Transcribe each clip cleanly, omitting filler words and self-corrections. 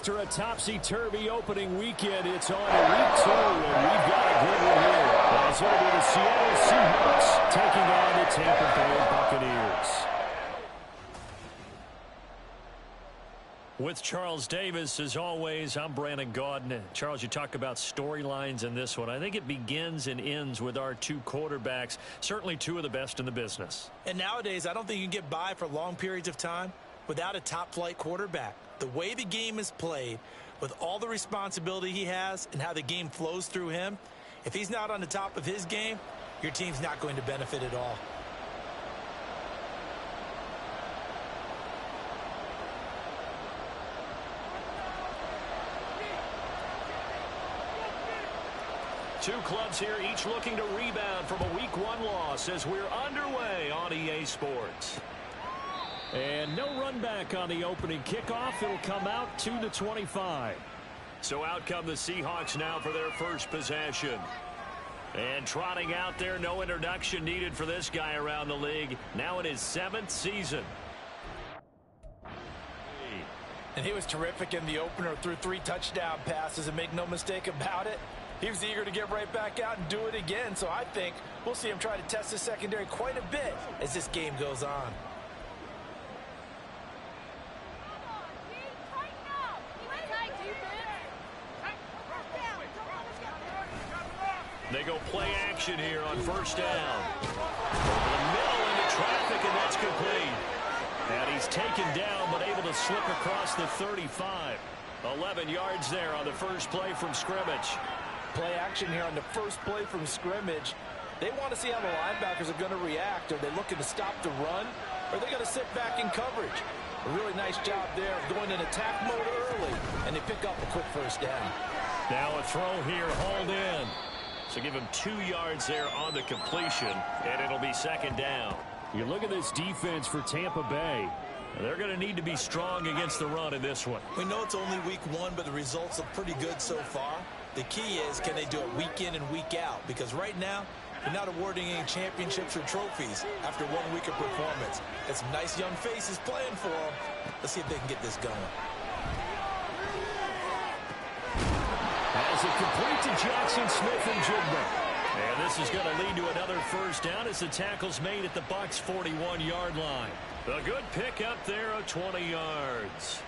after a topsy-turvy opening weekend, it's on to week 2, and we've got a good one here. As it'll be the Seattle Seahawks taking on the Tampa Bay Buccaneers. With Charles Davis, as always, I'm Brandon Gaudin. Charles, you talk about storylines in this one. I think it begins and ends with our two quarterbacks, certainly two of the best in the business. And nowadays, I don't think you can get by for long periods of time without a top-flight quarterback. The way the game is played, with all the responsibility he has and how the game flows through him, if he's not on the top of his game, your team's not going to benefit at all. Two clubs here, each looking to rebound from a Week 1 loss as we're underway on EA Sports. And no run back on the opening kickoff. It'll come out to the 25. So out come the Seahawks now for their first possession. And trotting out there, no introduction needed for this guy around the league. Now in his 7th season. And he was terrific in the opener, threw 3 touchdown passes, and make no mistake about it, he was eager to get right back out and do it again. So I think we'll see him try to test his secondary quite a bit as this game goes on. They go play action here on first down. Over the middle into traffic, and that's complete. And he's taken down, but able to slip across the 35. 11 yards there on the first play from scrimmage. Play action here on the first play from scrimmage. They want to see how the linebackers are going to react. Are they looking to stop the run, or are they going to sit back in coverage? A really nice job there of going in attack mode early, and they pick up a quick first down. Now a throw here, hauled in. So give him 2 yards there on the completion, and it'll be second down. You look at this defense for Tampa Bay. They're going to need to be strong against the run in this one. We know it's only week 1, but the results look pretty good so far. The key is, can they do it week in and week out? Because right now, they're not awarding any championships or trophies after 1 week of performance. Got some nice young faces playing for them. Let's see if they can get this going. As it complete to Jackson Smith and Jigba. And this is going to lead to another first down as the tackle's made at the Bucs' 41-yard line. A good pick up there of 20 yards.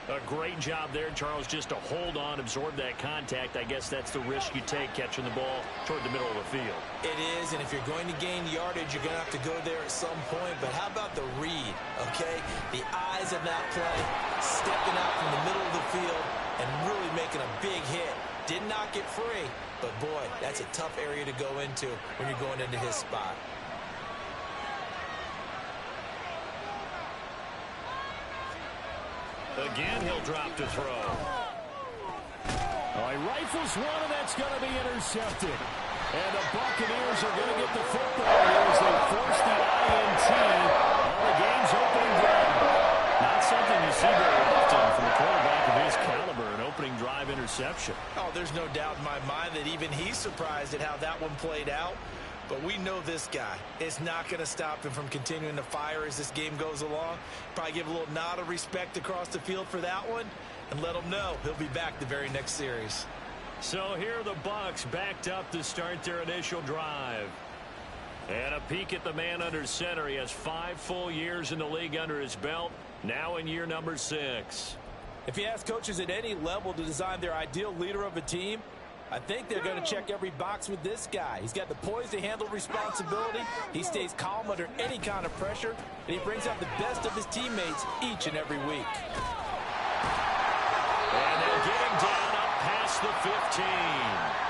A great job there, Charles, just to hold on, absorb that contact. I guess that's the risk you take catching the ball toward the middle of the field. It is, and if you're going to gain yardage, you're going to have to go there at some point. But how about the read, okay? The eyes of that play, stepping out from the middle of the field and really making a big hit. Did not get free, but boy, that's a tough area to go into when you're going into his spot. Again, he'll drop to throw. Oh, he rifles one, and that's going to be intercepted. And the Buccaneers are going to get the football here as they force the INT on the game's opening drive. Not something you see very often from a quarterback of his caliber, an opening drive interception. Oh, there's no doubt in my mind that even he's surprised at how that one played out. But we know this guy. It's not going to stop him from continuing to fire as this game goes along. Probably give a little nod of respect across the field for that one and let him know he'll be back the very next series. So here are the Bucs backed up to start their initial drive. And a peek at the man under center. He has 5 full years in the league under his belt, now in year number 6. If you ask coaches at any level to design their ideal leader of a team, I think they're going to check every box with this guy. He's got the poise to handle responsibility. He stays calm under any kind of pressure, and he brings out the best of his teammates each and every week. And they'll get him down up past the 15.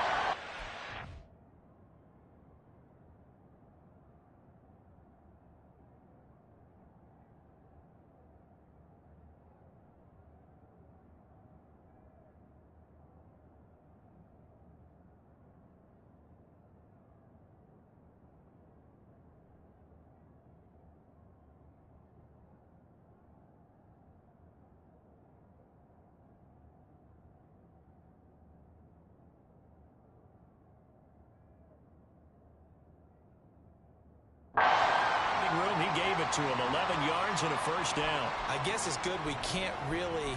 He gave it to him, 11 yards and a first down. I guess it's good we can't really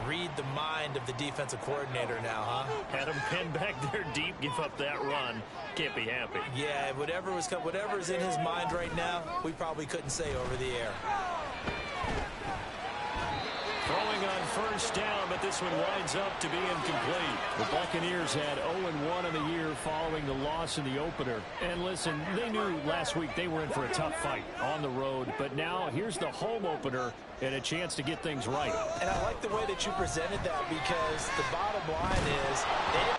Read the mind of the defensive coordinator now, huh? Had him pinned back there deep, give up that run. Can't be happy. Yeah, whatever's in his mind right now, we probably couldn't say over the air. Throwing on first down, but this one winds up to be incomplete. The Buccaneers had 0-1 in the year following the loss in the opener. And listen, they knew last week they were in for a tough fight on the road. But now here's the home opener and a chance to get things right. And I like the way that you presented that, because the bottom line is they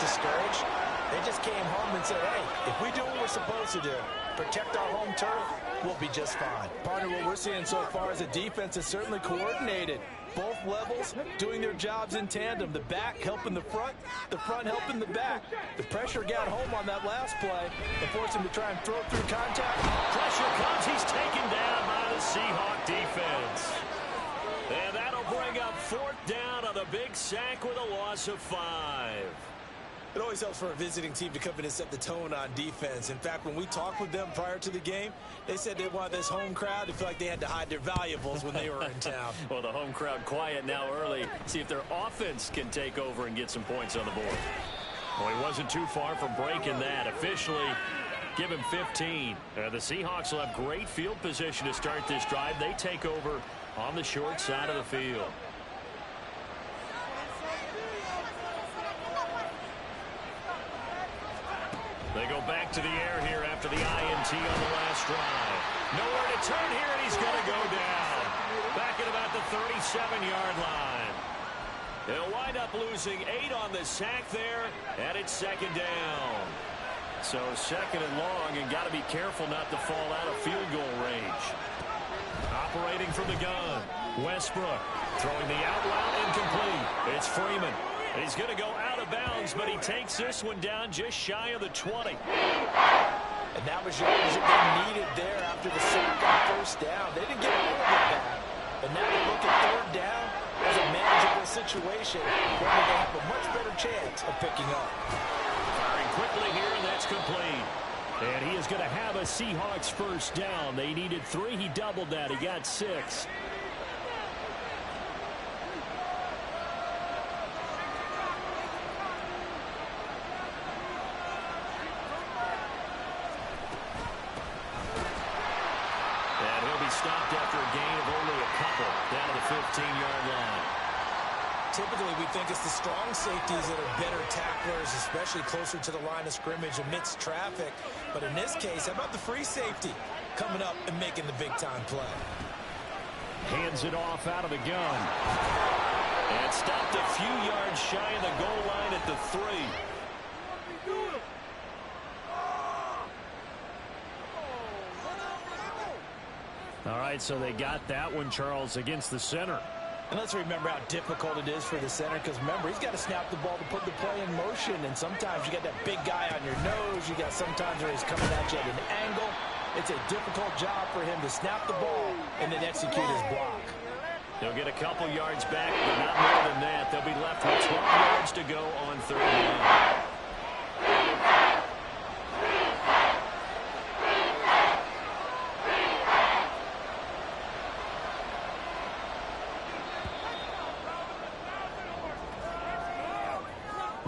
discouraged. They just came home and said, hey, if we do what we're supposed to do, protect our home turf, we'll be just fine. Partner, what we're seeing so far is a defense is certainly coordinated. Both levels doing their jobs in tandem. The back helping the front helping the back. The pressure got home on that last play and forced him to try and throw through contact. Pressure comes. He's taken down by the Seahawk defense. And that'll bring up fourth down on the big sack with a loss of 5. It always helps for a visiting team to come in and set the tone on defense. In fact, when we talked with them prior to the game, they said they wanted this home crowd to feel like they had to hide their valuables when they were in town. Well, the home crowd quiet now early. See if their offense can take over and get some points on the board. Well, he wasn't too far from breaking that. Officially, give him 15. The Seahawks will have great field position to start this drive. They take over on the short side of the field. They go back to the air here after the INT on the last drive. Nowhere to turn here, and he's going to go down. Back at about the 37-yard line. They'll wind up losing 8 on the sack there, and it's second down. So second and long, and got to be careful not to fall out of field goal range. Operating from the gun, Westbrook throwing the out route incomplete. It's Freeman. He's going to go out of bounds, but he takes this one down just shy of the 20. And that was yardage that they needed there after the sack on first down. They didn't get all of it back. But now they look at third down as a manageable situation where they have a much better chance of picking up. Firing quickly here, and that's complete. And he is going to have a Seahawks first down. They needed 3. He doubled that. He got 6. Stopped after a gain of only a couple down to the 15-yard line. Typically, we think it's the strong safeties that are better tacklers, especially closer to the line of scrimmage amidst traffic. But in this case, how about the free safety coming up and making the big-time play? Hands it off out of the gun. And stopped a few yards shy of the goal line at the 3. All right, so they got that one, Charles, against the center. And let's remember how difficult it is for the center, because remember, he's got to snap the ball to put the play in motion, and sometimes you got that big guy on your nose. You got sometimes where he's coming at you at an angle. It's a difficult job for him to snap the ball and then execute his block. They'll get a couple yards back, but not more than that. They'll be left with 12 yards to go on third down.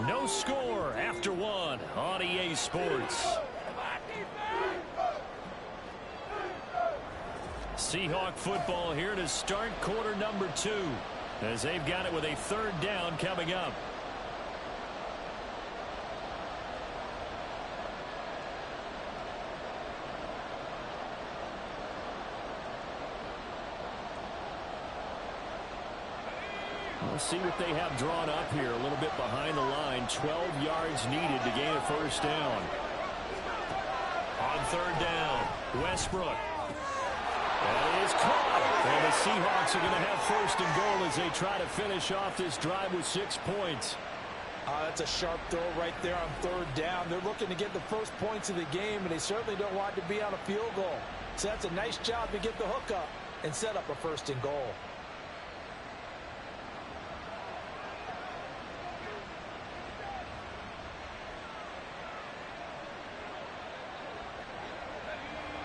No score after one on EA Sports. Seahawk football here to start quarter number 2 as they've got it with a third down coming up. We'll see what they have drawn up here. A little bit behind the line. 12 yards needed to gain a first down. On third down, Westbrook. That is caught. And the Seahawks are going to have first and goal as they try to finish off this drive with 6 points. That's a sharp throw right there on third down. They're looking to get the first points of the game, and they certainly don't want to be on a field goal. So that's a nice job to get the hook up and set up a first and goal.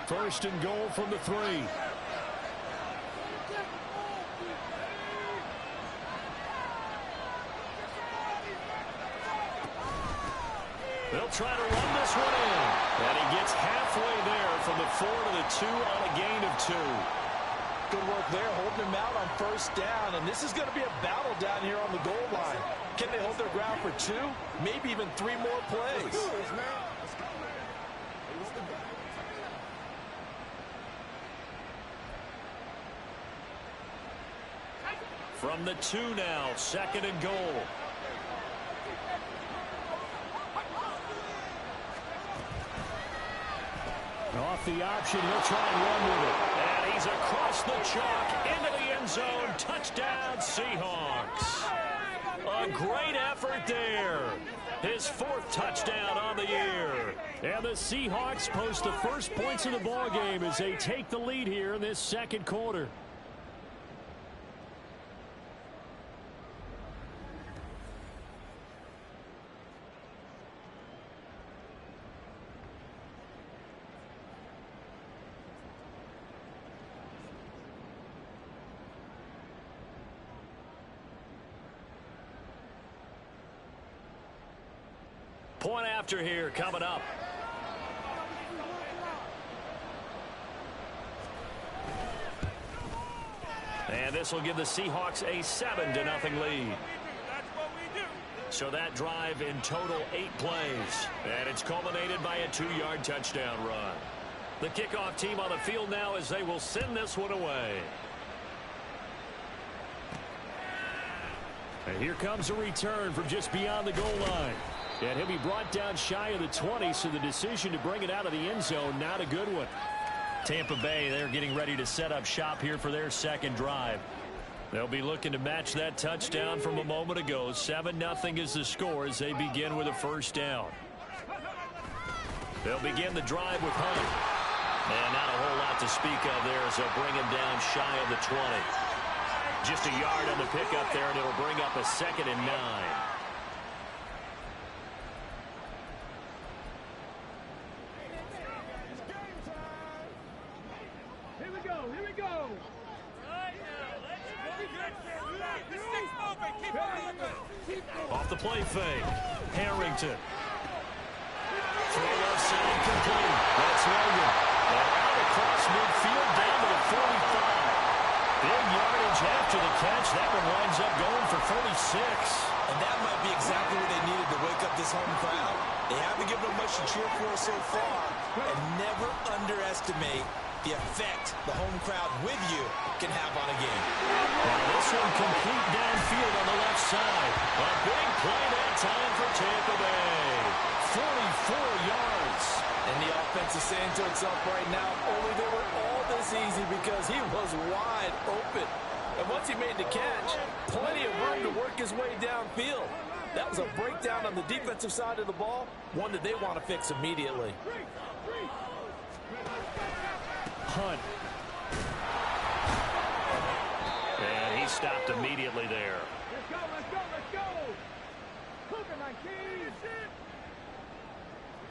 First and goal from the 3. They'll try to run this one in. And he gets halfway there from the 4 to the 2 on a gain of 2. Good work there, holding him out on first down. And this is going to be a battle down here on the goal line. Can they hold their ground for 2? Maybe even 3 more plays. From the 2 now, second and goal. Off the option, he'll try and run with it. And he's across the chalk, into the end zone. Touchdown, Seahawks. A great effort there. His 4th touchdown on the year. And the Seahawks post the first points of the ball game as they take the lead here in this second quarter. Point after here coming up. And this will give the Seahawks a 7-0 lead. So that drive in total 8 plays. And it's culminated by a 2-yard touchdown run. The kickoff team on the field now as they will send this one away. And here comes a return from just beyond the goal line. And he'll be brought down shy of the 20, so the decision to bring it out of the end zone, not a good one. Tampa Bay, they're getting ready to set up shop here for their second drive. They'll be looking to match that touchdown from a moment ago. 7-0 is the score as they begin with a first down. They'll begin the drive with Hunt. And not a whole lot to speak of there as they'll bring him down shy of the 20. Just a yard on the pickup there, and it'll bring up a 2nd and 9. Off the play fake. Harrington. Throw left side complete. That's Logan. And out across midfield down to the 45. Big yardage after the catch. That one winds up going for 46. And that might be exactly what they needed to wake up this home crowd. They haven't given them much to cheer for so far. And never underestimate the effect the home crowd with you can have on a game. Now this one complete downfield on the left side. A big play that time for Tampa Bay. 44 yards. And the offense is saying to itself right now, only they were all this easy because he was wide open. And once he made the catch, plenty of room to work his way downfield. That was a breakdown on the defensive side of the ball, one that they want to fix immediately. Hunt. And he stopped immediately there. Let's go, let's go, let's go. Cougar, my keys.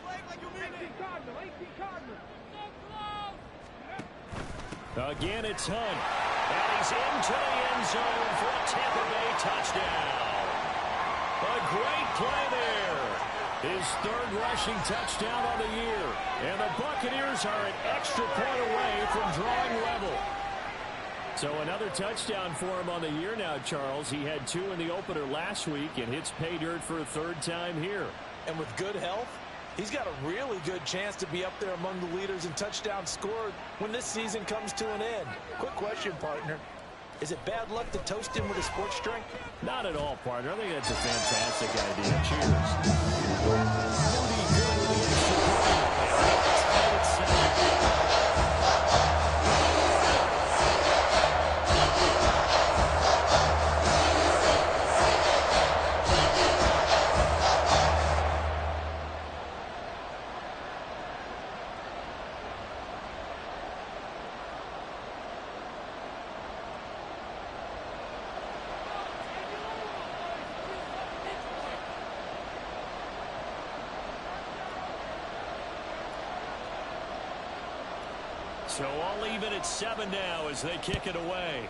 Play like you mean it. 18 Cardinal. Again, it's Hunt. And he's into the end zone for a Tampa Bay touchdown. A great play there. His third rushing touchdown on the year. And the Buccaneers are an extra point away from drawing level. So another touchdown for him on the year now, Charles. He had 2 in the opener last week and hits pay dirt for a third time here. And with good health, he's got a really good chance to be up there among the leaders in touchdowns scored when this season comes to an end. Quick question, partner. Is it bad luck to toast him with a sports drink? Not at all, partner. I think that's a fantastic idea. Cheers. So all even at 7 now as they kick it away.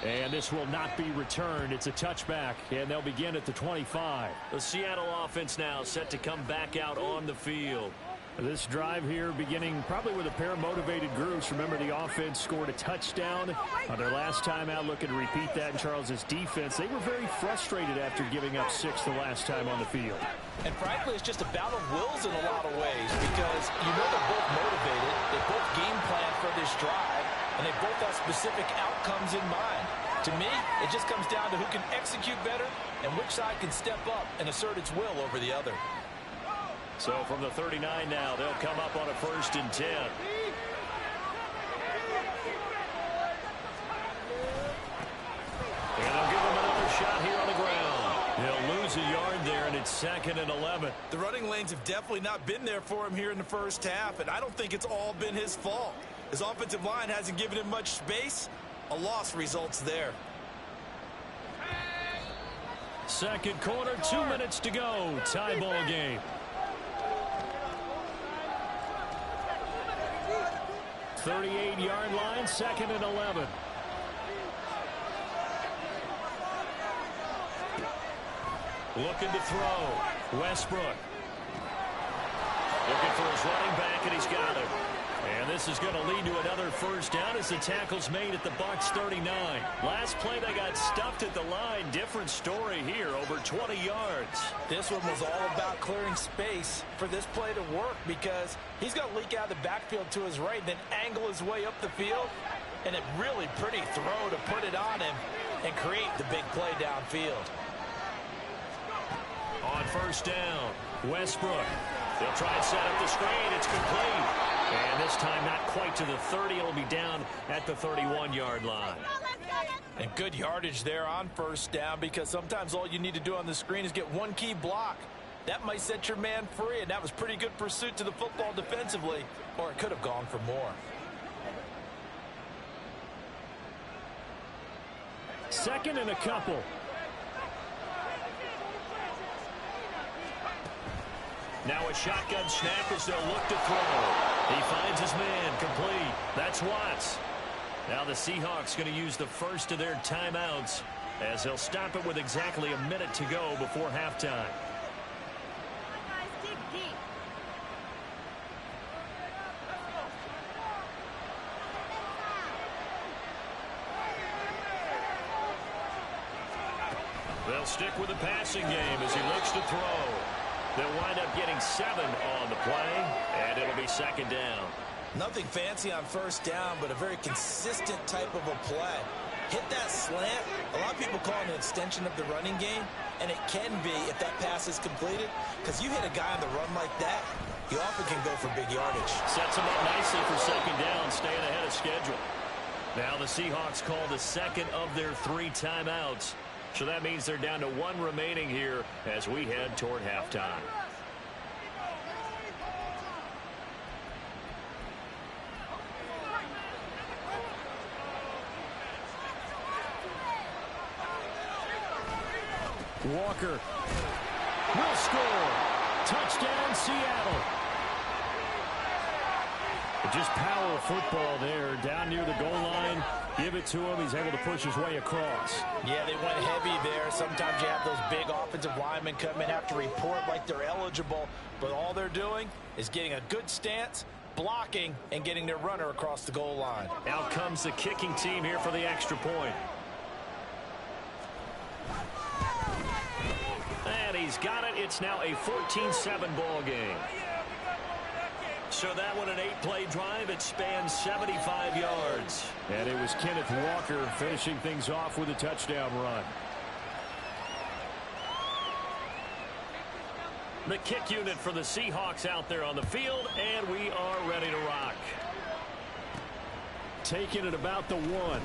And this will not be returned. It's a touchback, and they'll begin at the 25. The Seattle offense now set to come back out on the field. This drive here beginning probably with a pair of motivated groups. Remember, the offense scored a touchdown on their last time out. Looking to repeat that in Charles's defense. They were very frustrated after giving up 6 the last time on the field. And frankly, it's just a battle of wills in a lot of ways because you know they're both motivated. They both game plan for this drive, and they both have specific outcomes in mind. To me, it just comes down to who can execute better and which side can step up and assert its will over the other. So from the 39 now, they'll come up on a 1st and 10. And they'll give him another shot here on the ground. He'll lose a yard there, and it's 2nd and 11. The running lanes have definitely not been there for him here in the first half, and I don't think it's all been his fault. His offensive line hasn't given him much space. A loss results there. Second quarter, 2 minutes to go. Tie ball game. 38-yard line, 2nd and 11. Looking to throw. Westbrook. Looking for his running back, and he's got him. And this is going to lead to another 1st down as the tackle's made at the Bucs 39. Last play, they got stuffed at the line. Different story here, over 20 yards. This one was all about clearing space for this play to work because he's going to leak out of the backfield to his right, then angle his way up the field. And a really pretty throw to put it on him and create the big play downfield. On 1st down, Westbrook. They'll try and set up the screen. It's complete. And this time not quite to the 30. It'll be down at the 31-yard line. And good yardage there on 1st down because sometimes all you need to do on the screen is get one key block. That might set your man free, and that was pretty good pursuit to the football defensively, or it could have gone for more. 2nd and a couple. Now a shotgun snap as they'll look to throw. He finds his man, complete. That's Watts. Now the Seahawks going to use the first of their timeouts as they'll stop it with exactly a minute to go before halftime. They'll stick with the passing game as he looks to throw. They'll wind up getting 7 on the play, and it'll be 2nd down. Nothing fancy on 1st down, but a very consistent type of a play. Hit that slant. A lot of people call it an extension of the running game, and it can be if that pass is completed, because you hit a guy on the run like that, you often can go for big yardage. Sets him up nicely for 2nd down, staying ahead of schedule. Now the Seahawks call the 2nd of their 3 timeouts. So that means they're down to 1 remaining here as we head toward halftime. Walker will score. Touchdown, Seattle. Just power football there, down near the goal line. Give it to him. He's able to push his way across. Yeah, they went heavy there. Sometimes you have those big offensive linemen come in, have to report like they're eligible, but all they're doing is getting a good stance, blocking, and getting their runner across the goal line. Out comes the kicking team here for the extra point. And he's got it. It's now a 14-7 ball game. So that one, an 8-play drive. It spans 75 yards. And it was Kenneth Walker finishing things off with a touchdown run. The kick unit for the Seahawks out there on the field, and we are ready to rock. Taking it about the 1.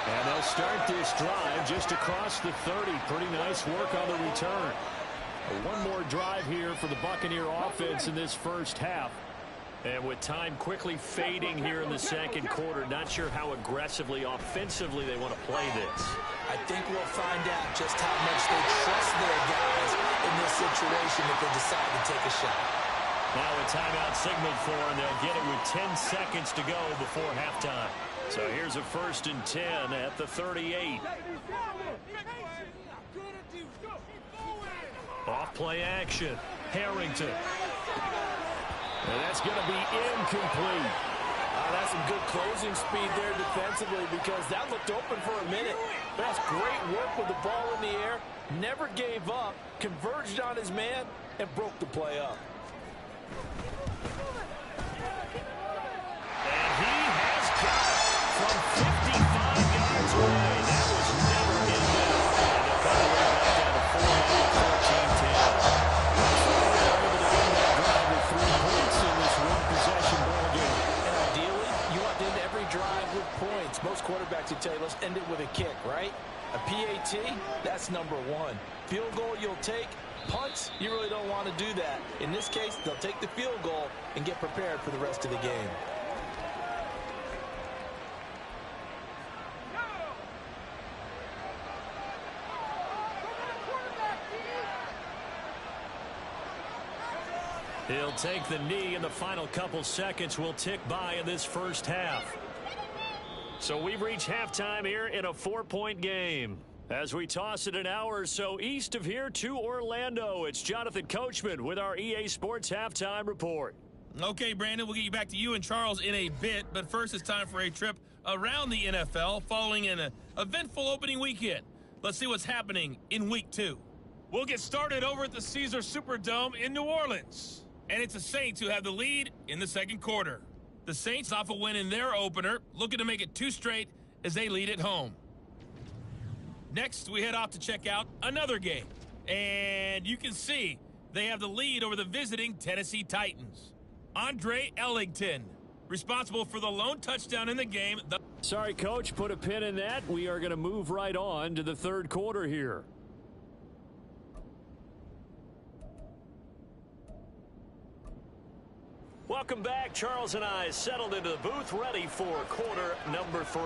And they'll start this drive just across the 30. Pretty nice work on the return. One more drive here for the Buccaneer offense in this first half. And with time quickly fading here in the second quarter, not sure how aggressively, offensively they want to play this. I think we'll find out just how much they trust their guys in this situation if they decide to take a shot. Now a timeout signaled for, and they'll get it with 10 seconds to go before halftime. So here's a 1st and 10 at the 38. Off-play action. Harrington. And that's going to be incomplete. That's some good closing speed there defensively, because that looked open for a minute. That's great work with the ball in the air. Never gave up. Converged on his man and broke the play up. And he has got it from 55 yards away. That was never in doubt. And they'll cut it right back down to 14-10. With 3 points in this one-possession ball game. And ideally, you want to end every drive with points. Most quarterbacks would tell you, let's end it with a kick, right? A PAT, that's number 1. Field goal you'll take. Punts, you really don't want to do that. In this case, they'll take the field goal and get prepared for the rest of the game. He'll take the knee, and the final couple seconds will tick by in this first half. So we've reached halftime here in a 4-point game. As we toss it an hour or so east of here to Orlando, it's Jonathan Coachman with our EA Sports Halftime Report. Okay, Brandon, we'll get you back to you and Charles in a bit, but first it's time for a trip around the NFL following an eventful opening weekend. Let's see what's happening in Week 2. We'll get started over at the Caesars Superdome in New Orleans. And it's the Saints who have the lead in the second quarter. The Saints off a win in their opener, looking to make it 2 straight as they lead at home. Next, we head off to check out another game. And you can see they have the lead over the visiting Tennessee Titans. Andre Ellington, responsible for the lone touchdown in the game. Sorry, Coach, put a pin in that. We are going to move right on to the third quarter here. Welcome back. Charles and I settled into the booth, ready for quarter number 3.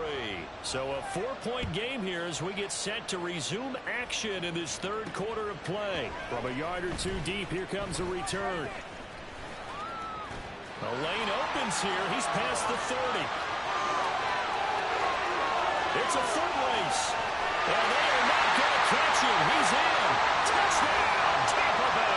So a 4-point game here as we get set to resume action in this third quarter of play. From a yard or 2 deep, here comes a return. The lane opens here. He's past the 30. It's a foot race. And they are not going to catch him. He's in. Touchdown, Tampa Bay.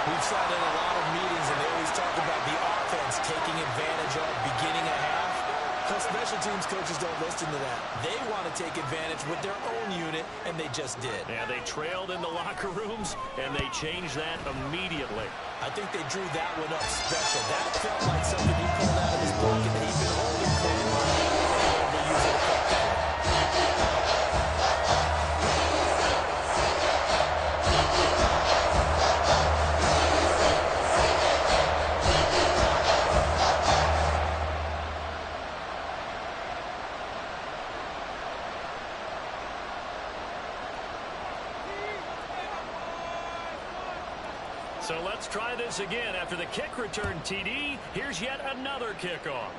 We've sat in a lot of meetings, and they always talk about the offense taking advantage of beginning a half. Because special teams coaches don't listen to that. They want to take advantage with their own unit, and they just did. Yeah, they trailed in the locker rooms, and they changed that immediately. I think they drew that one up special. That felt like something he pulled out of his pocket that he'd been holding for a while, and able to use it effectively. So let's try this again. After the kick return TD, here's yet another kickoff.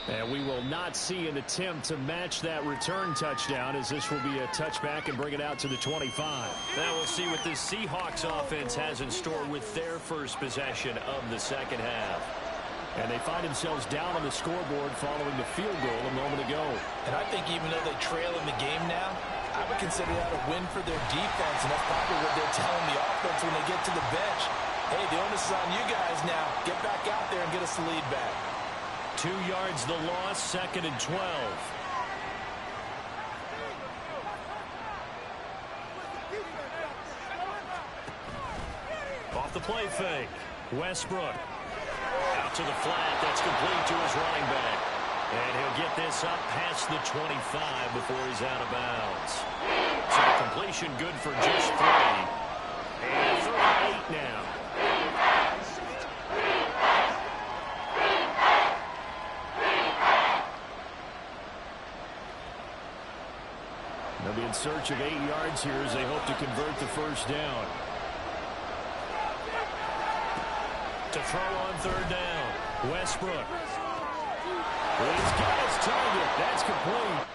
And we will not see an attempt to match that return touchdown, as this will be a touchback and bring it out to the 25. Now we'll see what this Seahawks offense has in store with their first possession of the second half. And they find themselves down on the scoreboard following the field goal a moment ago. And I think even though they trail in the game now, I would consider that a win for their defense, and that's probably what they're telling the offense when they get to the bench. Hey, the onus is on you guys now. Get back out there and get us the lead back. 2 yards the loss, 2nd and 12. Off the play fake. Westbrook. Out to the flat. That's complete to his running back. And he'll get this up past the 25 before he's out of bounds. So the completion good for just 3. And 38 now. They'll be in search of 8 yards here as they hope to convert the first down. To throw on 3rd down. Westbrook. He's got his target. That's complete.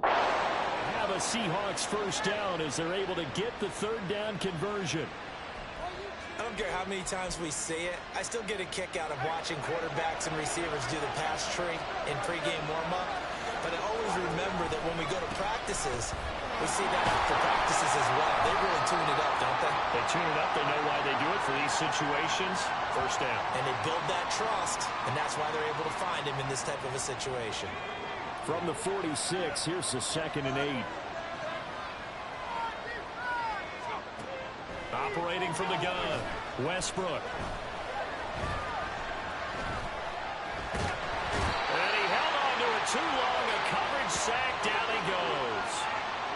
Have a Seahawks first down as they're able to get the 3rd down conversion. I don't care how many times we see it. I still get a kick out of watching quarterbacks and receivers do the pass tree in pregame warm-up. But I always remember that when we go to practices, we see that for practices as well. They really tune it up, don't they? They tune it up. They know why they do it for these situations. First down. And they build that trust, and that's why they're able to find him in this type of a situation. From the 46, here's the 2nd and 8. Operating from the gun, Westbrook. And he held on to it too long. A coverage sack. Down he goes.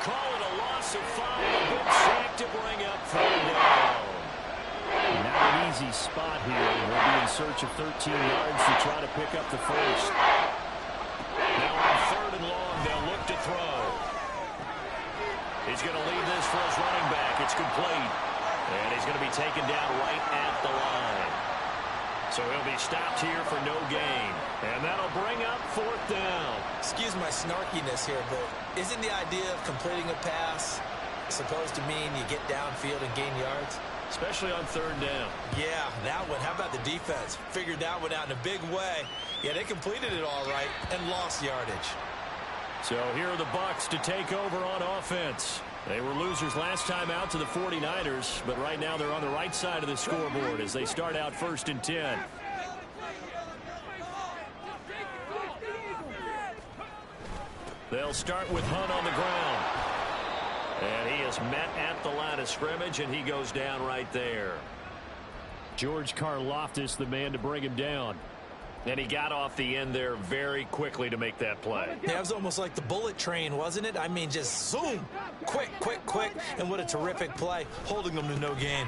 Call it a loss of 5. A good sack to bring up 3rd down. Not an easy spot here. We'll be in search of 13 yards to try to pick up the first. Now on 3rd and long, they'll look to throw. He's going to leave this for his running back. It's complete. And he's going to be taken down right at the line. So he'll be stopped here for no gain. And that'll bring up 4th down. Excuse my snarkiness here, but isn't the idea of completing a pass supposed to mean you get downfield and gain yards? Especially on 3rd down. Yeah, that one. How about the defense? Figured that one out in a big way. Yeah, they completed it all right and lost yardage. So here are the Bucs to take over on offense. They were losers last time out to the 49ers, but right now they're on the right side of the scoreboard as they start out 1st and 10. They'll start with Hunt on the ground. And he is met at the line of scrimmage, and he goes down right there. George Karlaftis, the man to bring him down. And he got off the end there very quickly to make that play. Yeah, it was almost like the bullet train, wasn't it? I mean, just zoom. Quick, quick, quick. And what a terrific play, holding them to no gain.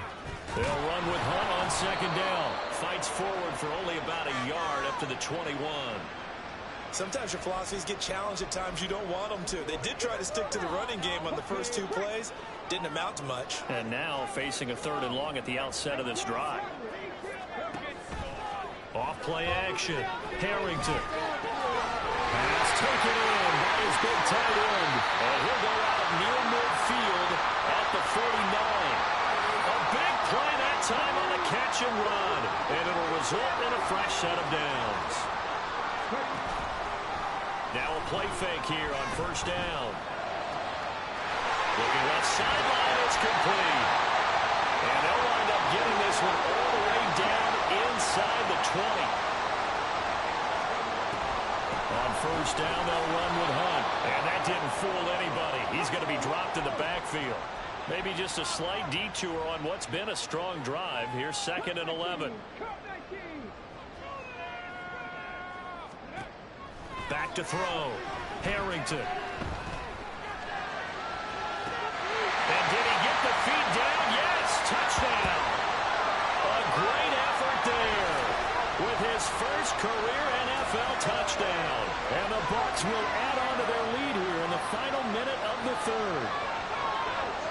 They'll run with Hunt on 2nd down. Fights forward for only about a yard up to the 21. Sometimes your philosophies get challenged at times you don't want them to. They did try to stick to the running game on the first 2 plays. Didn't amount to much. And now facing a 3rd and long at the outset of this drive. Off play action. Harrington. Pass taken in by his big tight end. And he'll go out near midfield at the 49. A big play that time on the catch and run. And it'll result in a fresh set of downs. Now a play fake here on 1st down. Looking left sideline, it's complete. And they'll wind up getting this one all the way down inside the 20. On 1st down, they'll run with Hunt. And that didn't fool anybody. He's going to be dropped in the backfield. Maybe just a slight detour on what's been a strong drive. Here's 2nd and 11. Back to throw. Harrington. And did he get the feet down? Yes, touchdown. A great effort there with his first his career NFL touchdown. And the Bucs will add on to their lead here in the final minute of the third.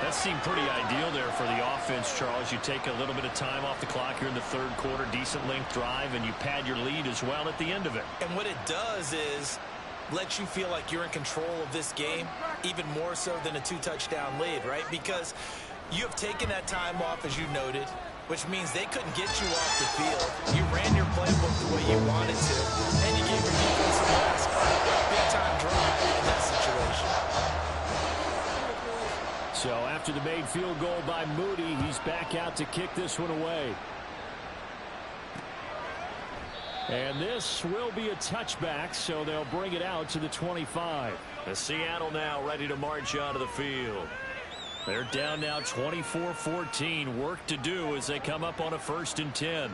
That seemed pretty ideal there for the offense, Charles. You take a little bit of time off the clock here in the third quarter, decent length drive, and you pad your lead as well at the end of it. And what it does is let you feel like you're in control of this game, even more so than a 2-touchdown lead, right? Because you have taken that time off, as you noted, which means they couldn't get you off the field. You ran your playbook the way you wanted to, and you gave your defense a big-time drive in that situation. So after the made field goal by Moody, he's back out to kick this one away. And this will be a touchback, so they'll bring it out to the 25. The Seattle now ready to march onto the field. They're down now 24-14. Work to do as they come up on a 1st and 10.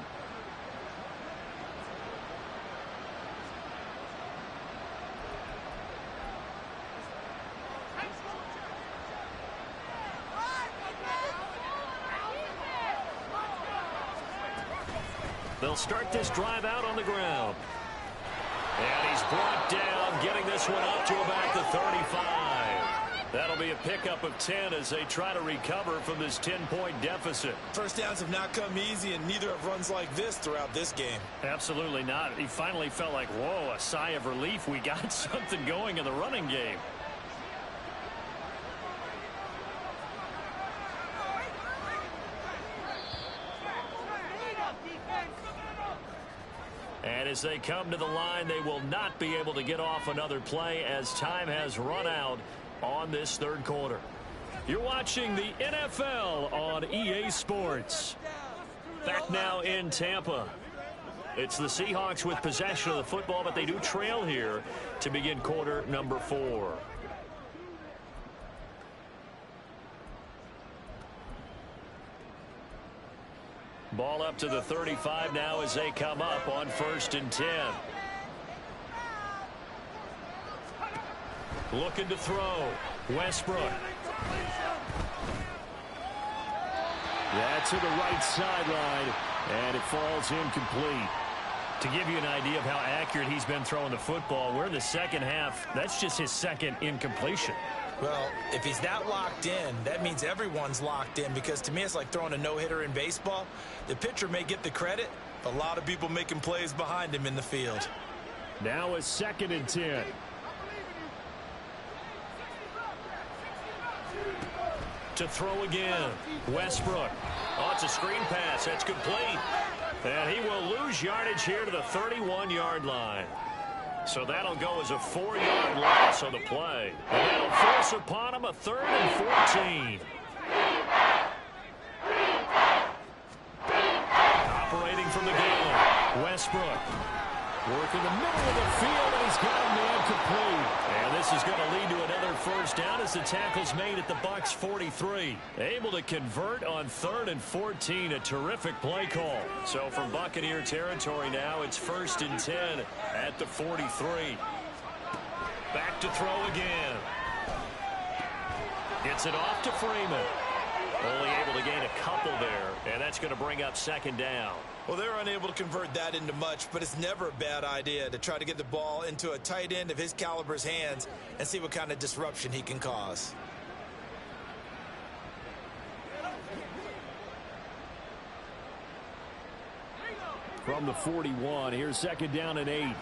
They'll start this drive out on the ground. And he's brought down, getting this one up to about the 35. That'll be a pickup of 10 as they try to recover from this 10-point deficit. First downs have not come easy, and neither have runs like this throughout this game. Absolutely not. He finally felt like, whoa, a sigh of relief. We got something going in the running game. And as they come to the line, they will not be able to get off another play as time has run out on this third quarter. You're watching the NFL on EA Sports. Back now in Tampa. It's the Seahawks with possession of the football, but they do trail here to begin quarter number 4. Ball up to the 35 now as they come up on 1st and 10. Looking to throw. Westbrook. That's to the right sideline, and it falls incomplete. To give you an idea of how accurate he's been throwing the football, we're in the second half. That's just his second incompletion. Well, if he's that locked in, that means everyone's locked in, because to me it's like throwing a no-hitter in baseball. The pitcher may get the credit, but a lot of people making plays behind him in the field. Now a 2nd and 10. To throw again. Westbrook. Oh, it's a screen pass. That's complete. And he will lose yardage here to the 31-yard line. So that'll go as a 4-yard loss on the play. And that'll force upon him a 3rd and 14. Operating from the gun, Westbrook. Working the middle of the field, and he's got a man complete. And this is going to lead to another 1st down as the tackle's made at the Bucs 43. Able to convert on 3rd and 14. A terrific play call. So from Buccaneer territory now, it's 1st and 10 at the 43. Back to throw again. Gets it off to Freeman. Only able to gain a couple there, and that's going to bring up 2nd down. Well, they're unable to convert that into much, but it's never a bad idea to try to get the ball into a tight end of his caliber's hands and see what kind of disruption he can cause. From the 41, here's 2nd down and 8.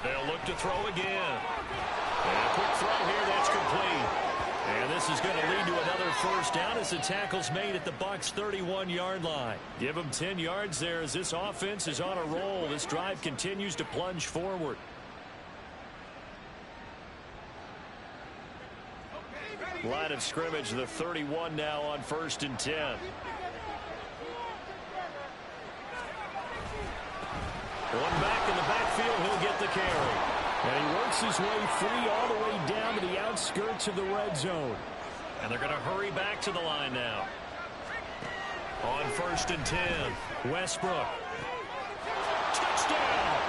They'll look to throw again. And a quick throw here, that's complete. And this is going to lead to another 1st down as the tackle's made at the Bucs 31-yard line. Give them 10 yards there as this offense is on a roll. This drive continues to plunge forward. Line of scrimmage, the 31 now on 1st and 10. One back in the backfield, he'll get the carry. And he works his way free all the way down to the outskirts of the red zone. And they're going to hurry back to the line now. On 1st and 10, Westbrook. Touchdown!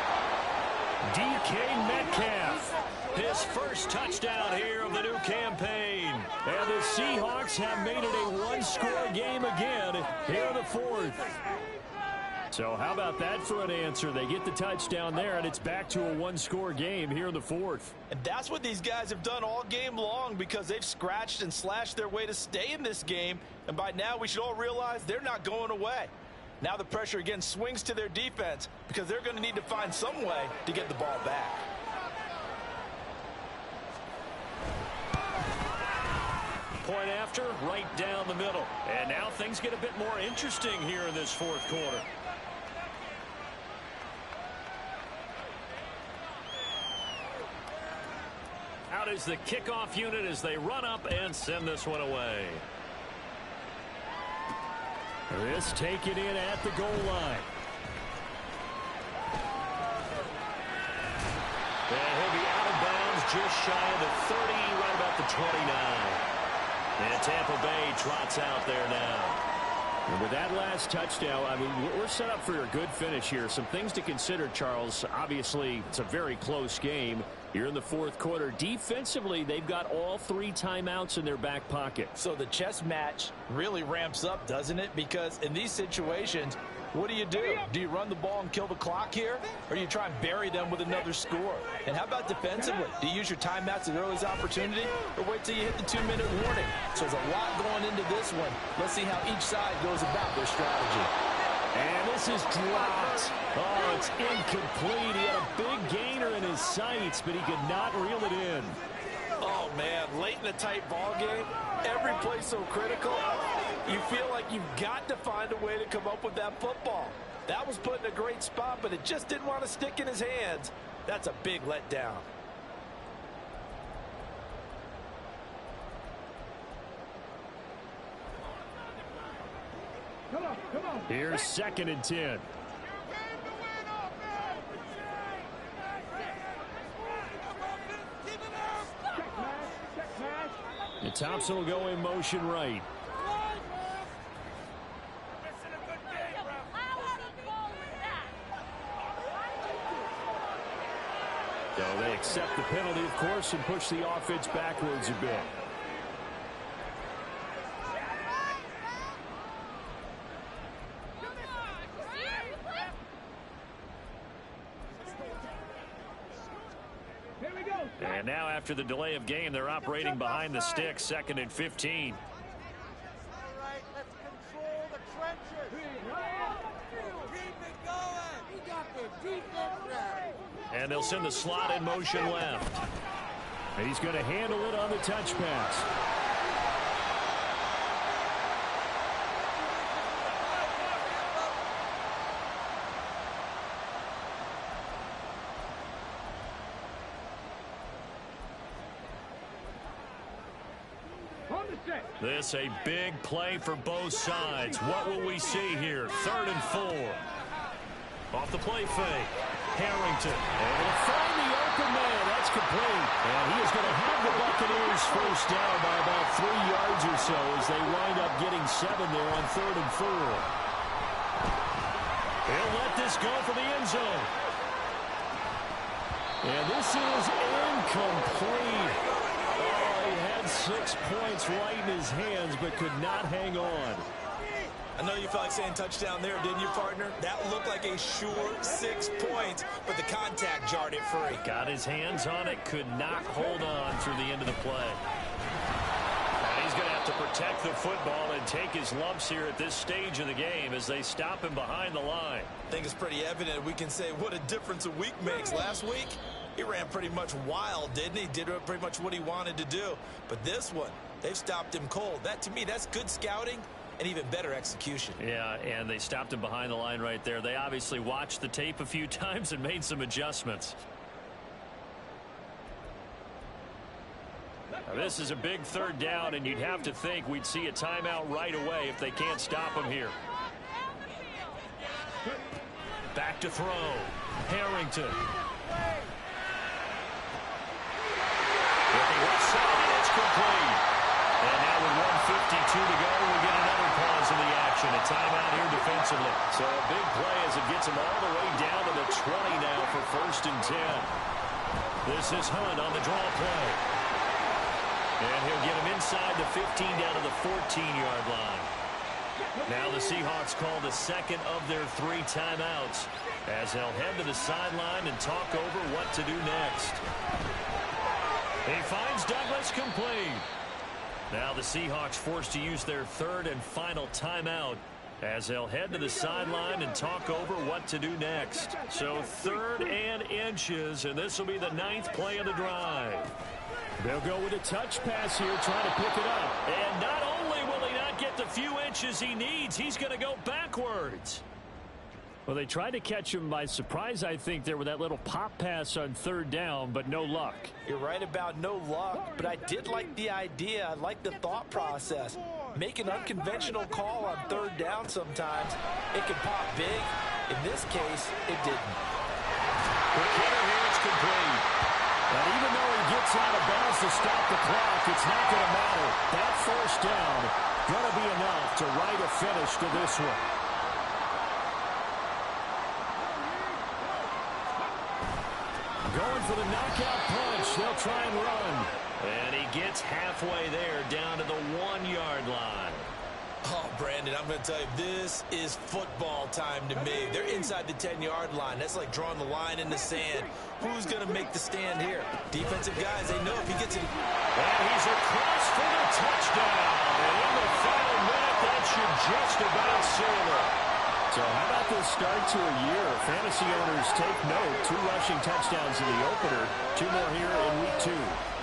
DK Metcalf. His first touchdown here of the new campaign. And the Seahawks have made it a one-score game again here in the fourth. So how about that for an answer? They get the touchdown there, and it's back to a one-score game here in the fourth. And that's what these guys have done all game long, because they've scratched and slashed their way to stay in this game. And by now, we should all realize they're not going away. Now the pressure again swings to their defense, because they're going to need to find some way to get the ball back. Point after, right down the middle. And now things get a bit more interesting here in this fourth quarter. Out is the kickoff unit as they run up and send this one away. This taken in at the goal line. And he'll be out of bounds just shy of the 30, right about the 29. And Tampa Bay trots out there now. And with that last touchdown, I mean, we're set up for a good finish here. Some things to consider, Charles. Obviously, it's a very close game. You're in the fourth quarter. Defensively, they've got all 3 timeouts in their back pocket. So the chess match really ramps up, doesn't it? Because in these situations, what do? Do you run the ball and kill the clock here? Or do you try and bury them with another score? And how about defensively? Do you use your timeouts at earliest opportunity, or wait till you hit the 2-minute warning? So there's a lot going into this one. Let's see how each side goes about their strategy. And this is dropped. Oh, it's incomplete. He had a big gainer in his sights, but he could not reel it in. Oh, man, late in a tight ball game, every play so critical, you feel like you've got to find a way to come up with that football. That was put in a great spot, but it just didn't want to stick in his hands. That's a big letdown. Come on. Here's 2nd and 10. And Thompson will go in motion right. So they accept the penalty, of course, and push the offense backwards a bit. And now after the delay of game, they're operating behind the sticks, 2nd and 15. All right, let's control the trenches. Keep it going. We got the defense right. And they'll send the slot in motion left. And he's going to handle it on the touch pass. This a big play for both sides. What will we see here? 3rd and 4. Off the play fake. Harrington able to find the open man. That's complete. And he is going to have the Buccaneers first down by about 3 yards or so as they wind up getting 7 there on 3rd and 4. He'll let this go for the end zone. And this is incomplete. 6 points right in his hands, but could not hang on. I know you felt like saying touchdown there, didn't you, partner? That looked like a sure 6 points, but the contact jarred it free. Got his hands on it, could not hold on through the end of the play. And he's going to have to protect the football and take his lumps here at this stage of the game as they stop him behind the line. I think it's pretty evident we can say what a difference a week makes. Last week, he ran pretty much wild, didn't he? Did pretty much what he wanted to do. But this one, they've stopped him cold. That, to me, that's good scouting and even better execution. Yeah, and they stopped him behind the line right there. They obviously watched the tape a few times and made some adjustments. Now, this is a big 3rd down, and you'd have to think we'd see a timeout right away if they can't stop him here. Back to throw. Harrington. It's complete. And now with 1:52 to go, we get another pause in the action. A timeout here defensively. So a big play as it gets them all the way down to the 20 now for 1st and 10. This is Hunt on the draw play. And he'll get him inside the 15 down to the 14-yard line. Now the Seahawks call the second of their 3 timeouts as they'll head to the sideline and talk over what to do next. He finds Douglas complete. Now the Seahawks forced to use their 3rd and final timeout as they'll head to the sideline and talk over what to do next. So 3rd and inches, and this will be the 9th play of the drive. They'll go with a touch pass here, trying to pick it up. And not only will he not get the few inches he needs, he's going to go backwards. Well, they tried to catch him by surprise, I think, there with that little pop pass on 3rd down, but no luck. You're right about no luck, but I did like the idea. I like the thought process. Make an unconventional call on 3rd down sometimes. It can pop big. In this case, it didn't. The corner here is complete. And even though he gets out of bounds to stop the clock, it's not going to matter. That 1st down going to be enough to write a finish to this one. Going for the knockout punch. They'll try and run. And he gets halfway there down to the 1-yard line. Oh, Brandon, I'm going to tell you, this is football time to me. They're inside the 10-yard line. That's like drawing the line in the sand. Who's going to make the stand here? Defensive guys, they know if he gets it. And he's across for the touchdown. And in the final minute, that should just about seal it. So how about this start to a year? Fantasy owners take note. 2 rushing touchdowns in the opener. 2 more here in week 2.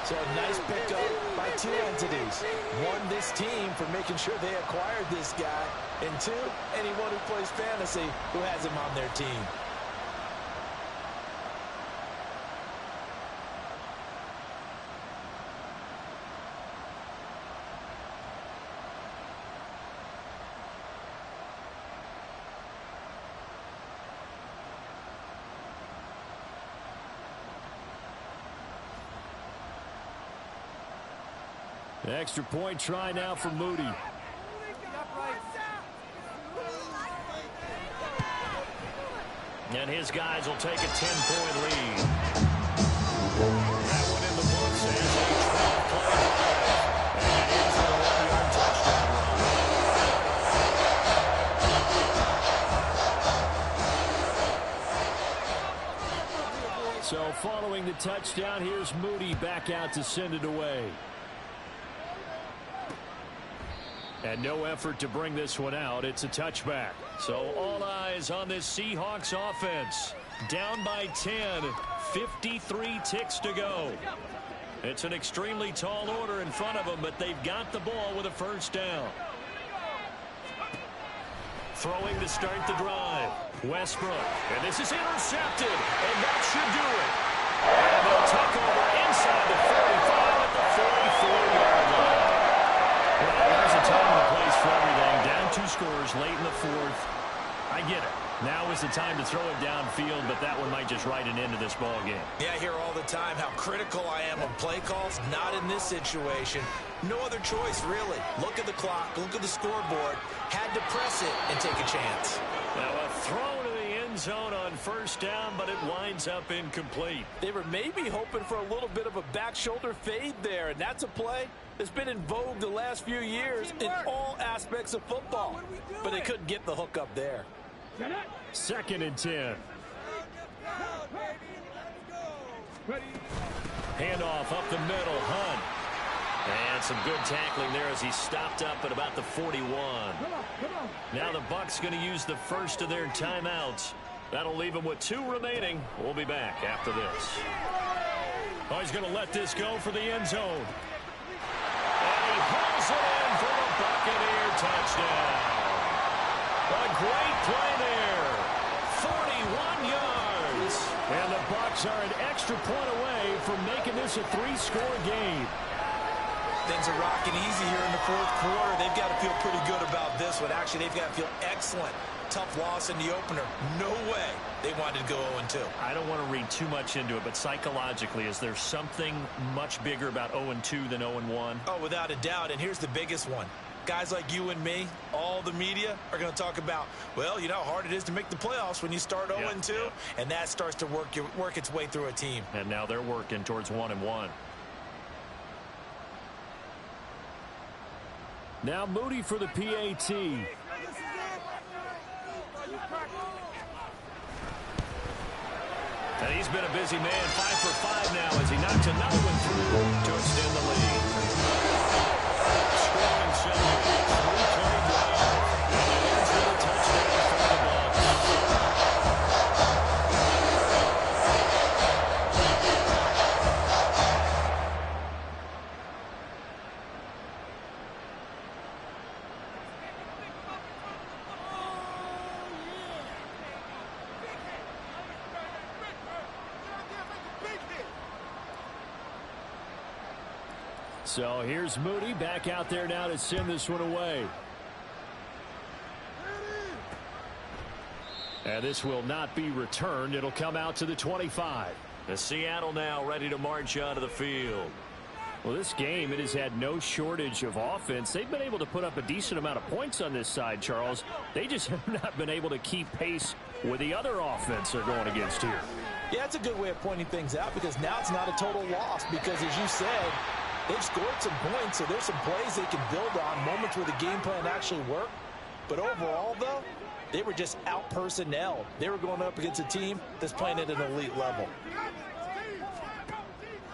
So a nice pickup by 2 entities. 1, this team for making sure they acquired this guy. And 2, anyone who plays fantasy who has him on their team. The extra point try now for Moody. And his guys will take a 10-point lead. That one in the books as a 12-play drive. And it is a 1-yard touchdown run. So following the touchdown, here's Moody back out to send it away. And no effort to bring this one out. It's a touchback. So all eyes on this Seahawks offense. Down by 10. 53 ticks to go. It's an extremely tall order in front of them, but they've got the ball with a 1st down. Throwing to start the drive. Westbrook. And this is intercepted. And that should do it. And they'll take over inside the 45 at the 44-yard line. Well, there's a time and a place for everything. Down 2 scores late in the 4th. I get it. Now is the time to throw it downfield, but that one might just write an end to this ball game. Yeah, I hear all the time how critical I am on play calls. Not in this situation. No other choice, really. Look at the clock. Look at the scoreboard. Had to press it and take a chance. Now a throw to the end zone on 1st down, but it winds up incomplete. They were maybe hoping for a little bit of a back shoulder fade there, and that's a play that's been in vogue the last few years in all aspects of football. But they couldn't get the hook up there. 2nd and 10. Handoff up the middle, Hunt. And some good tackling there as he stopped up at about the 41. Now the Bucs going to use the 1st of their timeouts. That'll leave them with 2 remaining. We'll be back after this. Oh, he's going to let this go for the end zone. And he hauls it in for the Buccaneer touchdown. A great play there. 41 yards. And the Bucs are an extra point away from making this a 3-score game. Things are rocking easy here in the 4th quarter. They've got to feel pretty good about this one. Actually, they've got to feel excellent. Tough loss in the opener. No way they wanted to go 0-2. I don't want to read too much into it, but psychologically, is there something much bigger about 0-2 than 0-1? Oh, without a doubt. And here's the biggest one. guys like you and me, all the media, are going to talk about, well, you know how hard it is to make the playoffs when you start 0-2, and that starts to work its way through a team. And now they're working towards 1-1. Now Moody for the PAT. And he's been a busy man, 5 for 5 now as he knocks another one through to extend the lead. Scoring center, 3-play drive, and it ends with a touchdown for the Bucs. So here's Moody back out there now to send this one away. And this will not be returned. It'll come out to the 25. The Seattle now ready to march onto the field. Well, this game, it has had no shortage of offense. They've been able to put up a decent amount of points on this side, Charles. They just have not been able to keep pace with the other offense they're going against here. Yeah, that's a good way of pointing things out because now it's not a total loss because, as you said, they've scored some points, so there's some plays they can build on, moments where the game plan actually worked. But overall, though, they were just out-personnelled. They were going up against a team that's playing at an elite level.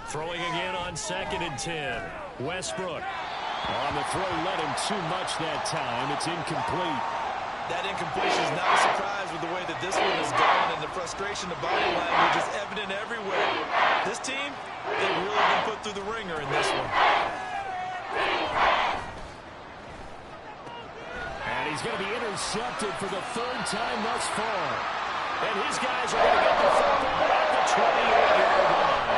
Throwing again on 2nd and 10. Westbrook. On the throw, led him too much that time. It's incomplete. That incompletion is not a surprise with the way that this one has gone, and the frustration, the body language is evident everywhere. This team, they've really been put through the ringer in this one. And he's going to be intercepted for the 3rd time thus far. And his guys are going to get the football at the 28-yard line.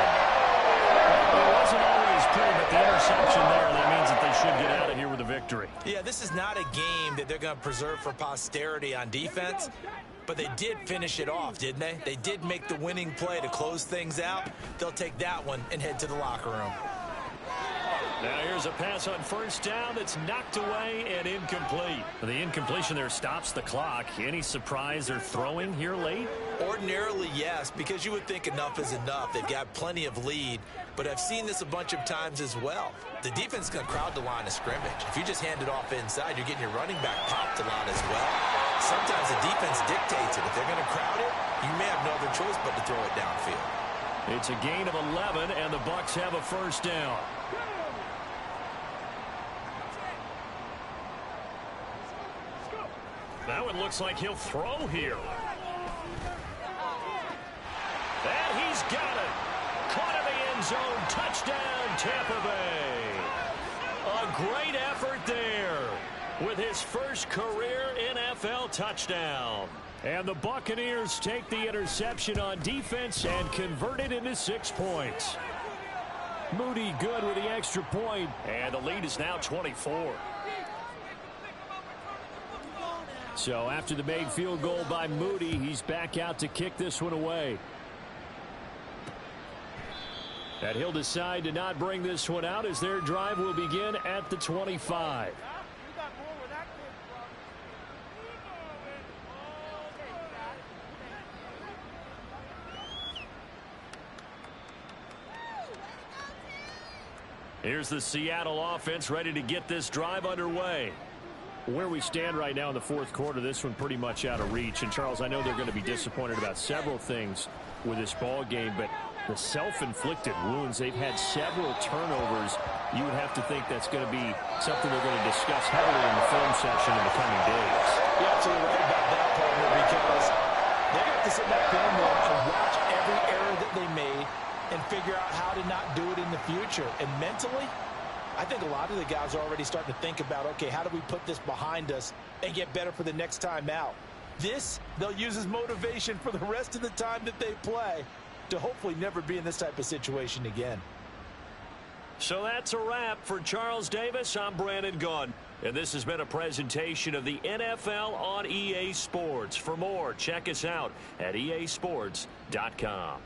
Well, it wasn't always pretty, but the interception there, that means that they should get out of here with a victory. Yeah, this is not a game that they're going to preserve for posterity on defense, but they did finish it off, didn't they? They did make the winning play to close things out. They'll take that one and head to the locker room. Now here's a pass on 1st down that's knocked away and incomplete. The incompletion there stops the clock. Any surprise they're throwing here late? Ordinarily, yes, because you would think enough is enough. They've got plenty of lead, but I've seen this a bunch of times as well. The defense is going to crowd the line of scrimmage. If you just hand it off inside, you're getting your running back popped a lot as well. Sometimes the defense dictates it. If they're going to crowd it, you may have no other choice but to throw it downfield. It's a gain of 11, and the Bucs have a 1st down. That one looks like he'll throw here. And he's got it. Caught in the end zone. Touchdown, Tampa Bay. A great effort there with his first career NFL touchdown. And the Buccaneers take the interception on defense and convert it into 6 points. Moody good with the extra point, and the lead is now 24. So after the made field goal by Moody, he's back out to kick this one away. And he'll decide to not bring this one out as their drive will begin at the 25. Here's the Seattle offense ready to get this drive underway. Where we stand right now in the 4th quarter, this one pretty much out of reach. And, Charles, I know they're going to be disappointed about several things with this ball game, but the self-inflicted wounds, they've had several turnovers. You would have to think that's going to be something they're going to discuss heavily in the film session in the coming days. You're absolutely right about that, partner, because they're going to have to sit in that film room and watch every error that they made and figure out how to not do it in the future. And mentally, I think a lot of the guys are already starting to think about, okay, how do we put this behind us and get better for the next time out? This, they'll use as motivation for the rest of the time that they play to hopefully never be in this type of situation again. So that's a wrap for Charles Davis. I'm Brandon Gunn, and this has been a presentation of the NFL on EA Sports. For more, check us out at easports.com.